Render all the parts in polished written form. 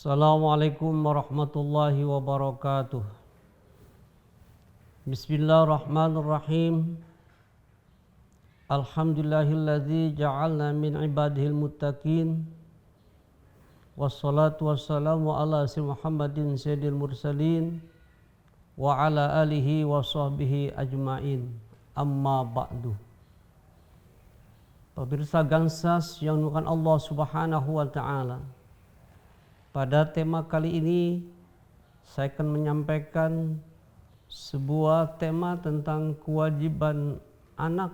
Assalamualaikum warahmatullahi wabarakatuh. Bismillahirrahmanirrahim. Alhamdulillahilladzi ja'alna min ibadihil muttaqin. Wassalatu wassalamu ala sayyidina Muhammadin sayyidil mursalin wa ala alihi wa sahbihi ajmain. Amma ba'du. Pemirsa Gansas yang dimuliakan Allah Subhanahu wa taala. Pada tema kali ini saya akan menyampaikan sebuah tema tentang kewajiban anak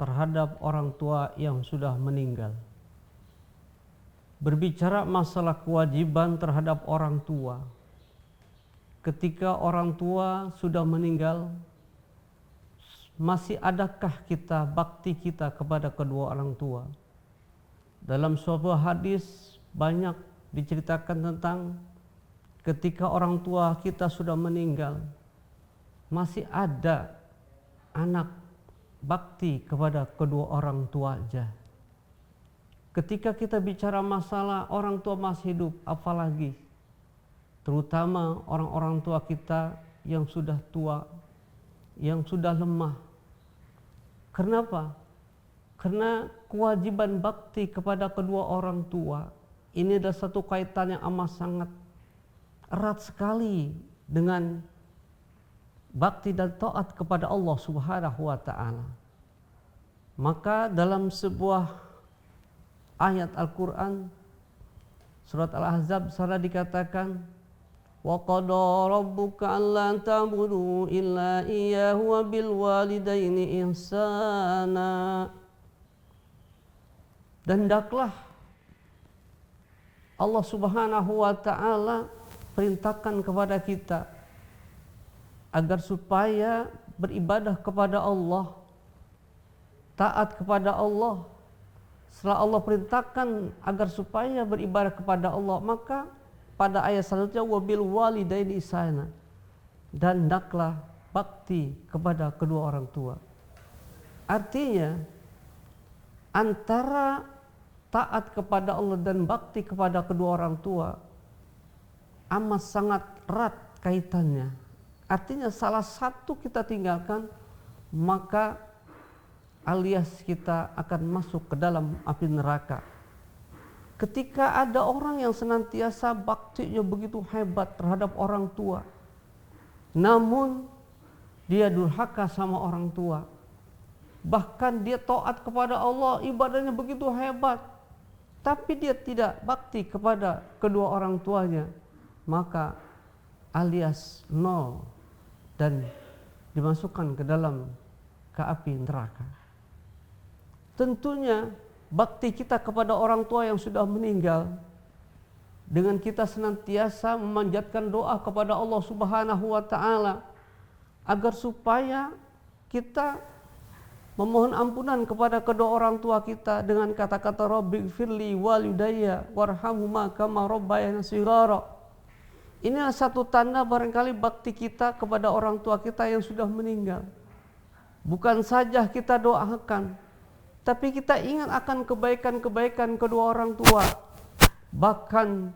terhadap orang tua yang sudah meninggal. Berbicara masalah kewajiban terhadap orang tua, ketika orang tua sudah meninggal, masih adakah kita bakti kita kepada kedua orang tua? Dalam sebuah hadis banyak diceritakan tentang ketika orang tua kita sudah meninggal, masih ada anak bakti kepada kedua orang tua aja. Ketika kita bicara masalah orang tua masih hidup, apalagi terutama orang-orang tua kita yang sudah tua, yang sudah lemah. Kenapa? Karena kewajiban bakti kepada kedua orang tua ini adalah satu kaitan yang amat sangat erat sekali dengan bakti dan taat kepada Allah Subhanahu wa taala. Maka dalam sebuah ayat Al-Qur'an surat Al-Ahzab sana dikatakan wa qada rabbuka alla ta'budu illa iyyahu wa bil walidaini ihsana. Dan hendaklah Allah Subhanahu wa taala perintahkan kepada kita agar supaya beribadah kepada Allah, taat kepada Allah. Setelah Allah perintahkan agar supaya beribadah kepada Allah, maka pada ayat selanjutnya wabil walidaini ihsana, dan hendaklah bakti kepada kedua orang tua. Artinya antara taat kepada Allah dan bakti kepada kedua orang tua amat sangat erat kaitannya. Artinya salah satu kita tinggalkan, maka alias kita akan masuk ke dalam api neraka. Ketika ada orang yang senantiasa baktinya begitu hebat terhadap orang tua, namun dia durhaka sama orang tua, bahkan dia taat kepada Allah, ibadahnya begitu hebat, tapi dia tidak bakti kepada kedua orang tuanya, maka alias nol dan dimasukkan ke dalam api neraka. Tentunya bakti kita kepada orang tua yang sudah meninggal dengan kita senantiasa memanjatkan doa kepada Allah Subhanahu wa taala agar supaya kita memohon ampunan kepada kedua orang tua kita dengan kata-kata Rabbighfirli walidayya warhamhuma kama rabbayani shighara. Inilah satu tanda barangkali bakti kita kepada orang tua kita yang sudah meninggal. Bukan saja kita doakan, tapi kita ingat akan kebaikan-kebaikan kedua orang tua. Bahkan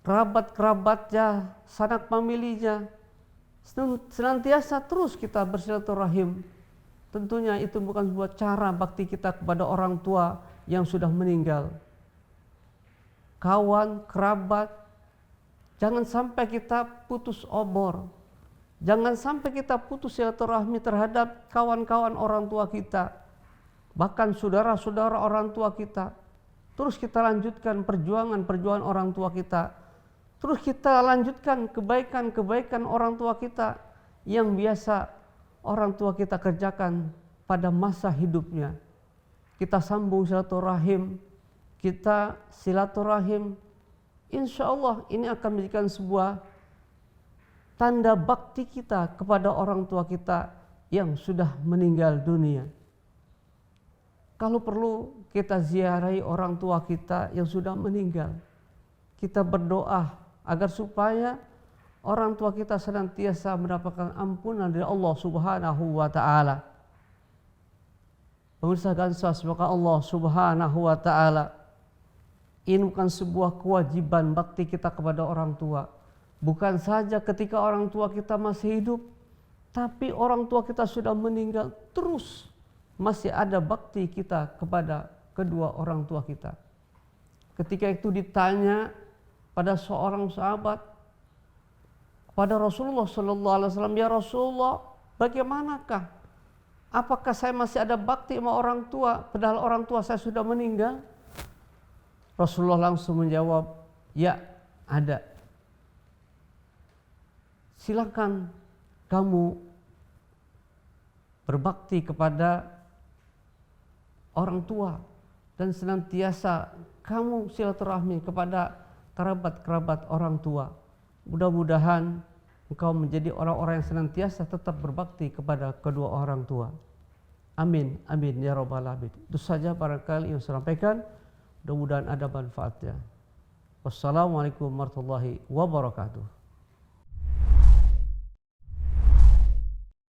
kerabat-kerabatnya, sanak familinya, senantiasa terus kita bersilaturahim. Tentunya itu bukan sebuah cara bakti kita kepada orang tua yang sudah meninggal. Kawan, kerabat, jangan sampai kita putus obor. Jangan sampai kita putus silaturahmi terhadap kawan-kawan orang tua kita. Bahkan saudara-saudara orang tua kita. Terus kita lanjutkan perjuangan orang tua kita. Terus kita lanjutkan kebaikan-kebaikan orang tua kita yang biasa orang tua kita kerjakan pada masa hidupnya. Kita sambung silaturahim, kita silaturahim. Insya Allah ini akan menjadikan sebuah tanda bakti kita kepada orang tua kita yang sudah meninggal dunia. Kalau perlu kita ziarahi orang tua kita yang sudah meninggal. Kita berdoa agar supaya orang tua kita senantiasa mendapatkan ampunan dari Allah Subhanahu wa taala. Pemirsa Gansas, maka Allah Subhanahu wa taala Ini bukan sebuah kewajiban bakti kita kepada orang tua. Bukan saja ketika orang tua kita masih hidup, tapi orang tua kita sudah meninggal, terus masih ada bakti kita kepada kedua orang tua kita. Ketika itu ditanya pada seorang sahabat, pada Rasulullah SAW, ya Rasulullah, bagaimanakah? Apakah saya masih ada bakti sama orang tua, padahal orang tua saya sudah meninggal? Rasulullah langsung menjawab, ya ada. Silakan kamu berbakti kepada orang tua dan senantiasa kamu silaturahmi kepada kerabat-kerabat orang tua. Mudah-mudahan engkau menjadi orang-orang yang senantiasa tetap berbakti kepada kedua orang tua. Amin, amin ya rabbal alamin. Itu saja barangkali yang saya sampaikan. Mudah-mudahan ada manfaatnya. Wassalamualaikum warahmatullahi wabarakatuh.